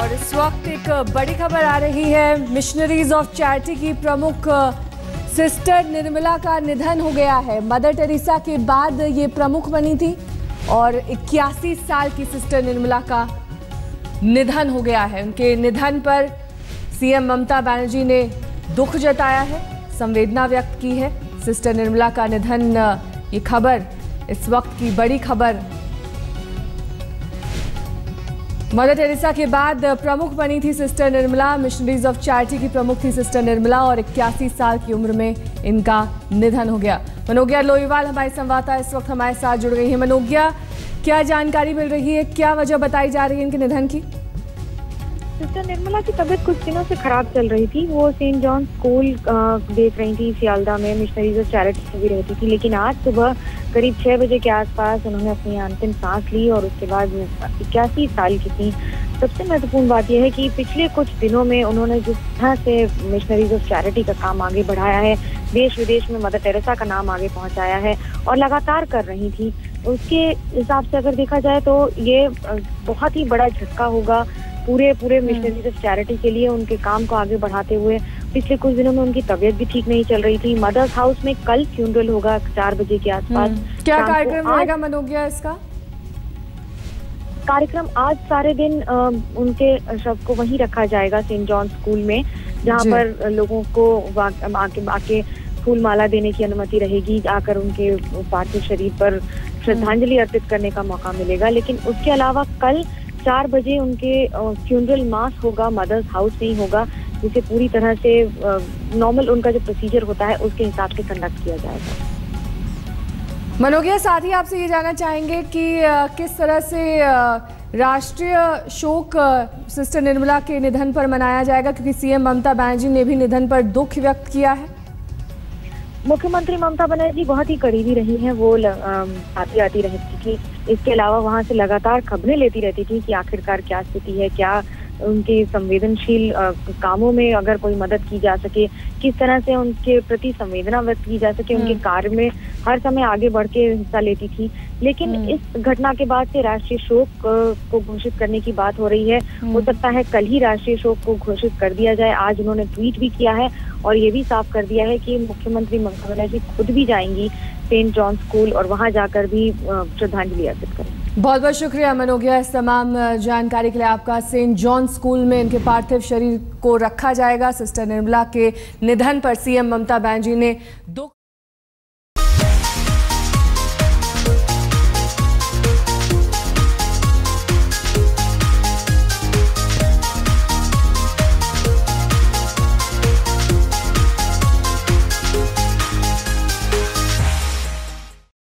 और इस वक्त एक बड़ी खबर आ रही है। मिशनरीज ऑफ चैरिटी की प्रमुख सिस्टर निर्मला का निधन हो गया है। मदर टेरेसा के बाद ये प्रमुख बनी थी और 81 साल की सिस्टर निर्मला का निधन हो गया है। उनके निधन पर सीएम ममता बनर्जी ने दुख जताया है, संवेदना व्यक्त की है। सिस्टर निर्मला का निधन, ये खबर इस वक्त की बड़ी खबर। मदर टेरेसा के बाद प्रमुख बनी थी sister Nirmala. Missionaries of charity की प्रमुख थी सिस्टर निर्मला और 81 साल की उम्र में इनका निधन हो गया। मनोज्ञा लोईवाल हमारी संवाददाता इस वक्त हमारे साथ जुड़ गई है। मनोज्ञा, क्या जानकारी मिल रही है, क्या वजह बताई जा रही है इनके निधन की? सिस्टर निर्मला की तबीयत कुछ दिनों से खराब चल रही थी। वो सेंट जॉन स्कूल देख रही थी सियालदा में, मिशनरीज ऑफ चैरिटी में भी रहती थी। लेकिन आज सुबह करीब 6 बजे के आसपास उन्होंने अपनी अंतिम सांस ली और उसके बाद 81 साल की थी। सबसे महत्वपूर्ण बात यह है कि पिछले कुछ दिनों में उन्होंने जिस तरह से मिशनरीज ऑफ चैरिटी का काम आगे बढ़ाया है, देश विदेश में मदर टेरेसा का नाम आगे पहुंचाया है और लगातार कर रही थी, उसके हिसाब से अगर देखा जाए तो ये बहुत ही बड़ा झटका होगा पूरे मिशनरीज ऑफ चैरिटी के लिए। उनके काम को आगे बढ़ाते हुए पिछले कुछ दिनों में उनकी तबीयत भी ठीक नहीं चल रही थी। मदर्स हाउस में कल फ्यूनरल होगा 4 बजे के आसपास। क्या कार्यक्रम रहेगा मनोज्ञा इसका? कार्यक्रम आज सारे दिन उनके शव को वहीं रखा जाएगा सेंट जॉन स्कूल में, जहाँ पर लोगों को आके फूल माला देने की अनुमति रहेगी, आकर उनके पार्थिव शरीर पर श्रद्धांजलि अर्पित करने का मौका मिलेगा। लेकिन उसके अलावा कल 4 बजे उनके फ्यूनरल मास होगा, मदर्स हाउस में ही होगा, जिसे पूरी तरह से नॉर्मल उनका जो प्रोसीजर होता है उसके हिसाब से कंडक्ट किया जाएगा। मनोज्ञा, साथ ही आपसे ये जानना चाहेंगे कि किस तरह से राष्ट्रीय शोक सिस्टर निर्मला के निधन पर मनाया जाएगा, क्योंकि सीएम ममता बनर्जी ने भी निधन पर दुख व्यक्त किया है। मुख्यमंत्री ममता बनर्जी बहुत ही करीबी रही हैं। वो आती रहती थी। इसके अलावा वहां से लगातार खबरें लेती रहती थी कि आखिरकार क्या स्थिति है, क्या उनके संवेदनशील कामों में अगर कोई मदद की जा सके, किस तरह से उनके प्रति संवेदना व्यक्त की जा सके। उनके कार्य में हर समय आगे बढ़ के हिस्सा लेती थी। लेकिन इस घटना के बाद से राष्ट्रीय शोक को घोषित करने की बात हो रही है। हो सकता है कल ही राष्ट्रीय शोक को घोषित कर दिया जाए। आज उन्होंने ट्वीट भी किया है और ये भी साफ कर दिया है कि मुख्यमंत्री ममता बनर्जी खुद भी जाएंगी सेंट जॉन स्कूल और वहां जाकर भी श्रद्धांजलि अर्पित करेंगे। बहुत बहुत शुक्रिया मनोज्ञा इस तमाम जानकारी के लिए आपका। सेंट जॉन स्कूल में इनके पार्थिव शरीर को रखा जाएगा। सिस्टर निर्मला के निधन पर सीएम ममता बनर्जी ने दुख